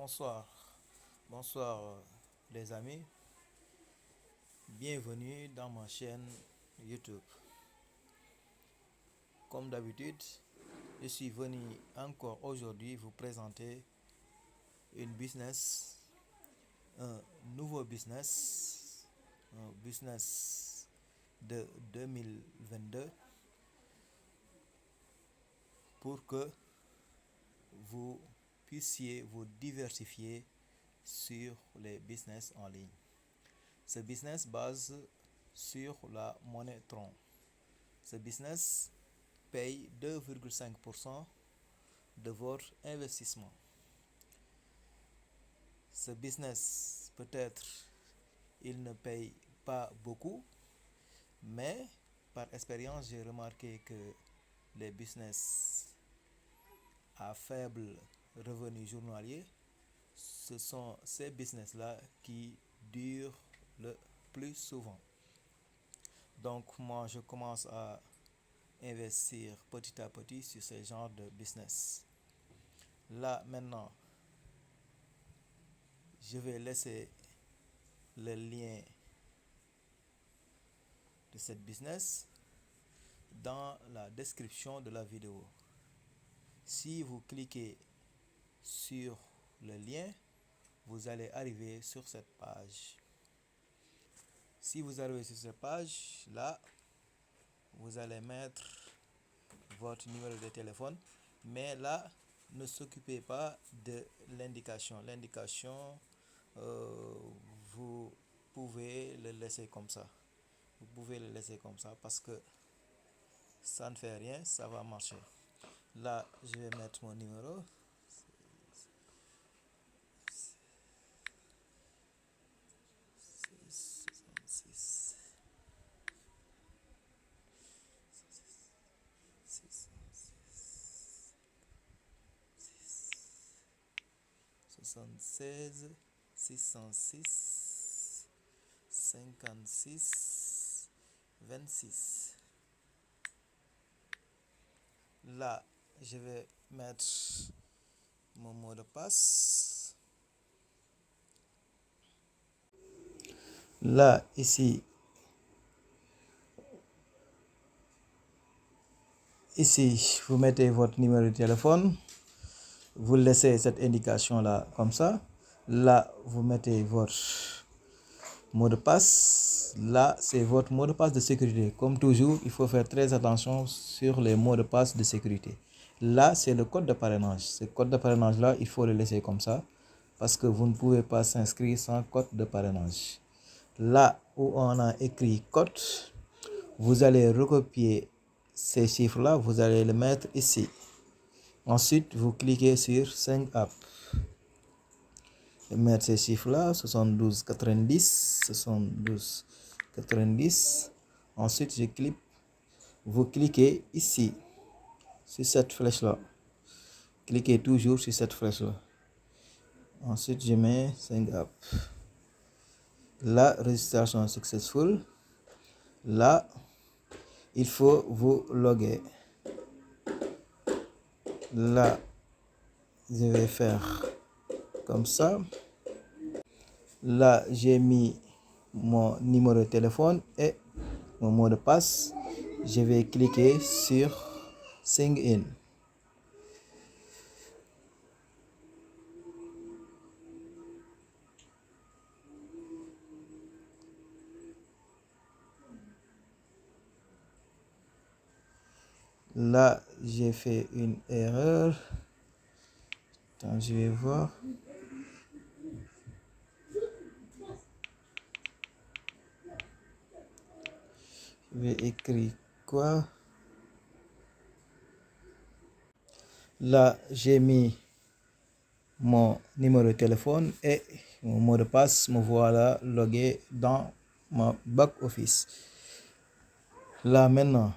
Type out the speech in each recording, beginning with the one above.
Bonsoir, bonsoir les amis, bienvenue dans ma chaîne YouTube. Comme d'habitude, je suis venu encore aujourd'hui vous présenter un nouveau un business de 2022 pour que vous puissiez vous diversifier sur les business en ligne. Ce business base sur la monnaie Tron. Ce business paye 2,5% de votre investissement. Ce business, peut-être, il ne paye pas beaucoup, mais par expérience, j'ai remarqué que les business à faible revenu journalier, ce sont ces business-là qui durent le plus souvent. Donc moi, je commence à investir petit à petit sur ce genre de business. Là, maintenant, je vais laisser le lien de cette business dans la description de la vidéo. Si vous cliquez sur le lien, vous allez arriver sur cette page. Si vous arrivez sur cette page, là, vous allez mettre votre numéro de téléphone. Mais là, ne s'occupez pas de l'indication. L'indication, vous pouvez le laisser comme ça. Vous pouvez le laisser comme ça parce que ça ne fait rien, ça va marcher. Là, je vais mettre mon numéro. Soixante-seize 606 56 26. Là, je vais mettre mon mot de passe. Là, ici, vous mettez votre numéro de téléphone. Vous laissez cette indication là comme ça. Là, vous mettez votre mot de passe. Là, c'est votre mot de passe de sécurité. Comme toujours, il faut faire très attention sur les mots de passe de sécurité. Là, c'est le code de parrainage. Ce code de parrainage là, il faut le laisser comme ça parce que vous ne pouvez pas s'inscrire sans code de parrainage. Là où on a écrit code, vous allez recopier ces chiffres là, vous allez le mettre ici. Ensuite, vous cliquez sur 5 apps. Mettre ces chiffres là, 72 90 72 90. Ensuite, vous cliquez ici sur cette flèche là. Cliquez toujours sur cette flèche là. Ensuite, je mets 5 apps. La registration successful. Là, il faut vous loguer. Là, je vais faire comme ça. Là, j'ai mis mon numéro de téléphone et mon mot de passe. Je vais cliquer sur Sign In. Là, j'ai fait une erreur. Attends, je vais voir. Je vais écrire quoi? Là, j'ai mis mon numéro de téléphone et mon mot de passe. Me voilà logué dans mon back office. Là, maintenant,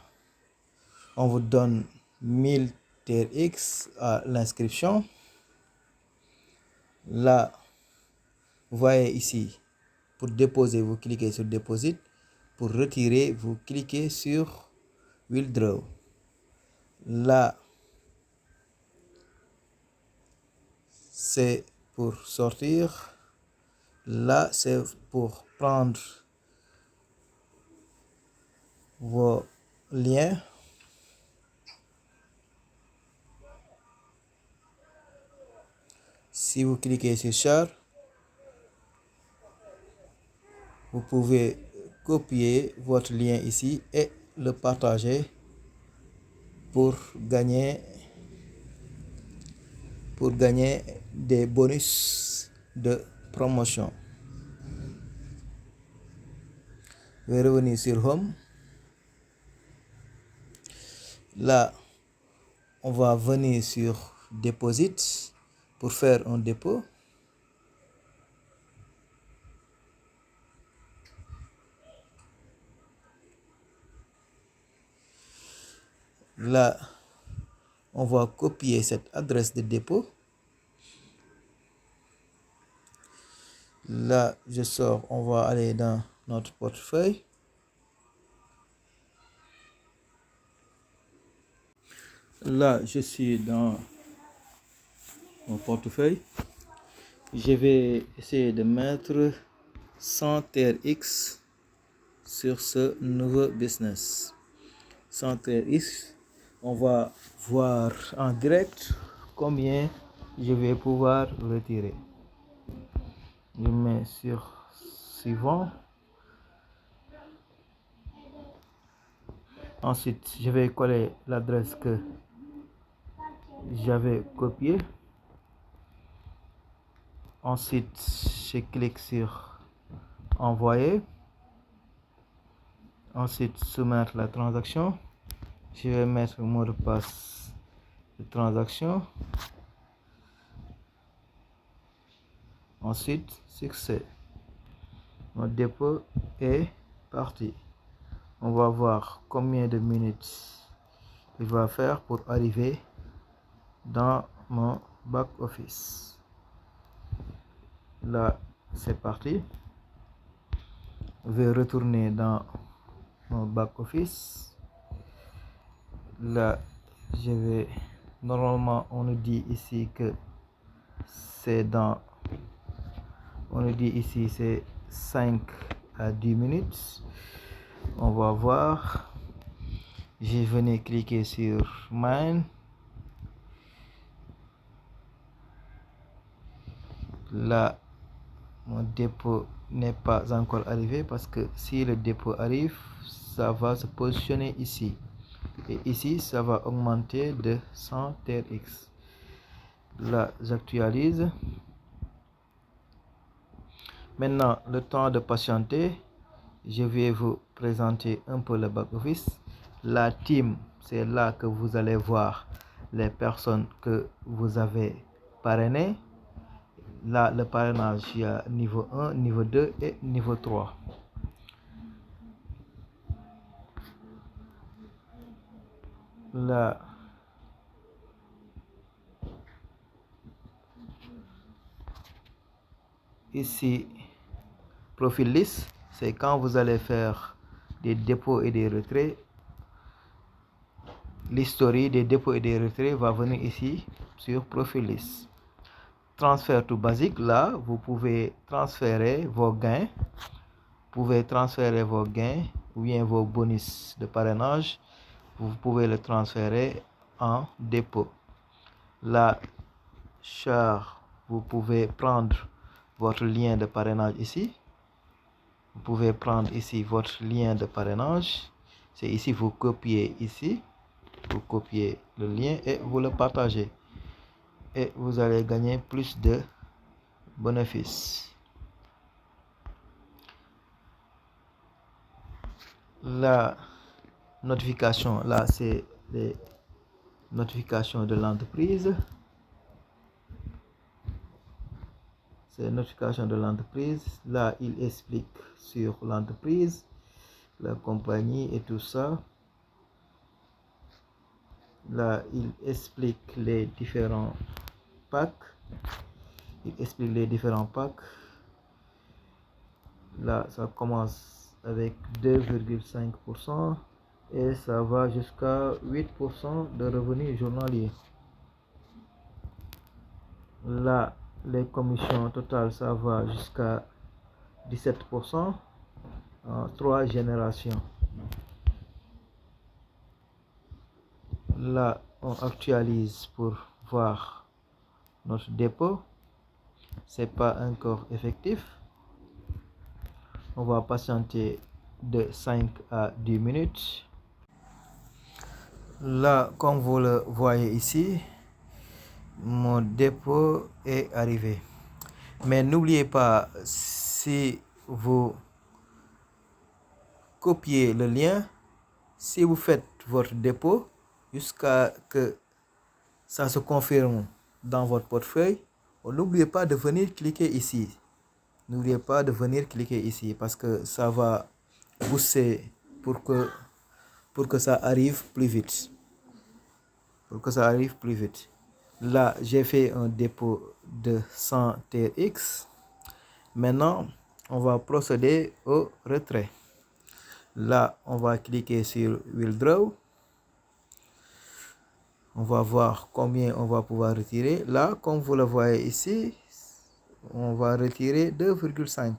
on vous donne 1000 TRX à l'inscription. Là, vous voyez ici, pour déposer, vous cliquez sur Deposit. Pour retirer, vous cliquez sur Withdraw. Là, c'est pour sortir. Là, c'est pour prendre vos liens. Si vous cliquez sur Share, vous pouvez copier votre lien ici et le partager pour gagner des bonus de promotion. Je vais revenir sur Home. Là, on va venir sur Deposit pour faire un dépôt. Là, on va copier cette adresse de dépôt. Là, je sors, on va aller dans notre portefeuille. Là, je suis dans mon portefeuille. Je vais essayer de mettre 100 TRX sur ce nouveau business. 100 TRX, on va voir en direct combien je vais pouvoir retirer. Je mets sur suivant. Ensuite, je vais coller l'adresse que j'avais copiée. Ensuite, je clique sur envoyer. Ensuite, soumettre la transaction. Je vais mettre le mot de passe de transaction. Ensuite, succès. Mon dépôt est parti. On va voir combien de minutes il va faire pour arriver dans mon back office. Là, c'est parti. Je vais retourner dans mon back office. Là, je vais, normalement, on nous dit ici que c'est on nous dit ici c'est 5 à 10 minutes. On va voir. Je vais venir cliquer sur Mine. Là, mon dépôt n'est pas encore arrivé parce que si le dépôt arrive, ça va se positionner ici. Et ici, ça va augmenter de 100 TRX. Là, j'actualise. Maintenant, le temps de patienter, je vais vous présenter un peu le back-office. La team, c'est là que vous allez voir les personnes que vous avez parrainées. Là, le parrainage, il y a niveau 1, niveau 2 et niveau 3. Là, ici, profil list, c'est quand vous allez faire des dépôts et des retraits. L'historique des dépôts et des retraits va venir ici sur profil list. Transfert to basique, là, vous pouvez transférer vos gains. Vous pouvez transférer vos gains ou bien vos bonus de parrainage. Vous pouvez le transférer en dépôt. Là, char, vous pouvez prendre votre lien de parrainage ici. Vous pouvez prendre ici votre lien de parrainage. C'est ici, vous copiez ici. Vous copiez le lien et vous le partagez. Et vous allez gagner plus de bénéfices. La notification, là, c'est les notifications de l'entreprise. C'est notification de l'entreprise. Là, il explique sur l'entreprise, la compagnie et tout ça. Là, il explique les différents packs. Il explique les différents packs. Là, ça commence avec 2,5% et ça va jusqu'à 8% de revenus journaliers. Là, Les commissions totales, ça va jusqu'à 17% en 3 générations. Là, on actualise pour voir notre dépôt. C'est pas encore effectif. On va patienter de 5 à 10 minutes. Là, comme vous le voyez ici, mon dépôt est arrivé. Mais n'oubliez pas, si vous copiez le lien, si vous faites votre dépôt jusqu'à que ça se confirme dans votre portefeuille, n'oubliez pas de venir cliquer ici. N'oubliez pas de venir cliquer ici parce que ça va booster pour que ça arrive plus vite. Pour que ça arrive plus vite. Là, j'ai fait un dépôt de 100 TRX. Maintenant, on va procéder au retrait. Là, on va cliquer sur Withdraw. On va voir combien on va pouvoir retirer. Là, comme vous le voyez ici, on va retirer 2,5.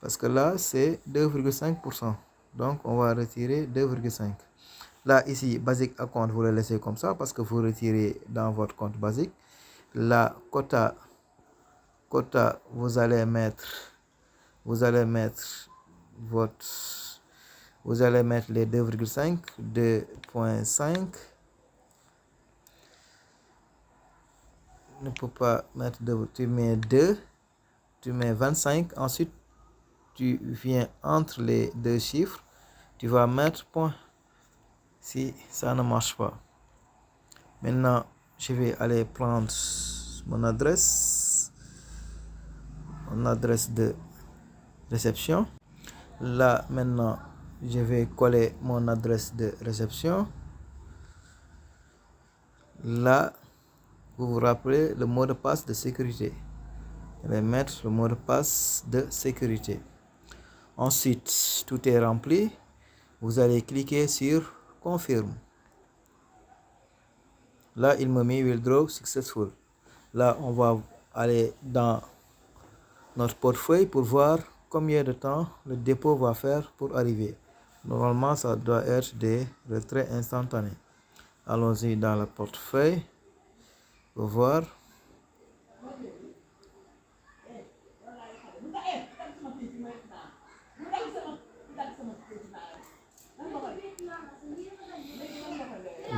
Parce que là, c'est 2,5%. Donc, on va retirer 2,5. Là, ici, Basic Account, vous le laissez comme ça parce que vous retirez dans votre compte Basic. Là, quota, vous allez mettre les 2,5, 2,5. Ne peux pas mettre 2, tu mets 2, tu mets 25. Ensuite, tu viens entre les deux chiffres, tu vas mettre point. Si ça ne marche pas. Maintenant, je vais aller prendre mon adresse de réception. Là, maintenant, je vais coller mon adresse de réception. Là, vous vous rappelez le mot de passe de sécurité. Je vais mettre le mot de passe de sécurité. Ensuite, tout est rempli. Vous allez cliquer sur Confirme. Là, il me met Withdraw Successful. Là, on va aller dans notre portefeuille pour voir combien de temps le dépôt va faire pour arriver. Normalement, ça doit être des retraits instantanés. Allons-y dans le portefeuille pour voir.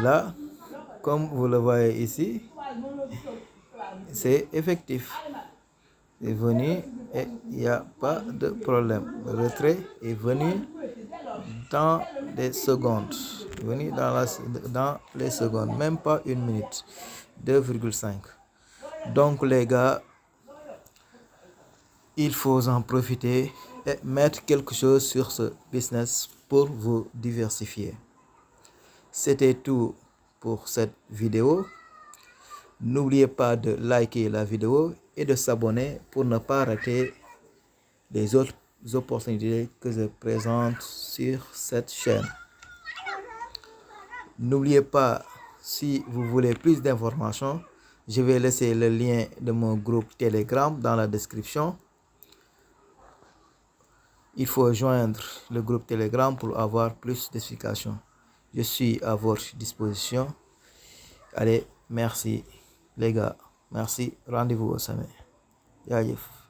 Là, comme vous le voyez ici, c'est effectif. C'est venu et il n'y a pas de problème. Le retrait est venu dans des secondes. Venu dans les secondes, même pas une minute. 2,5. Donc les gars, il faut en profiter et mettre quelque chose sur ce business pour vous diversifier. C'était tout pour cette vidéo. N'oubliez pas de liker la vidéo et de s'abonner pour ne pas rater les autres opportunités que je présente sur cette chaîne. N'oubliez pas, si vous voulez plus d'informations, je vais laisser le lien de mon groupe Telegram dans la description. Il faut joindre le groupe Telegram pour avoir plus d'explications. Je suis à votre disposition. Allez, merci les gars. Merci. Rendez-vous au sommet. Jaajëf.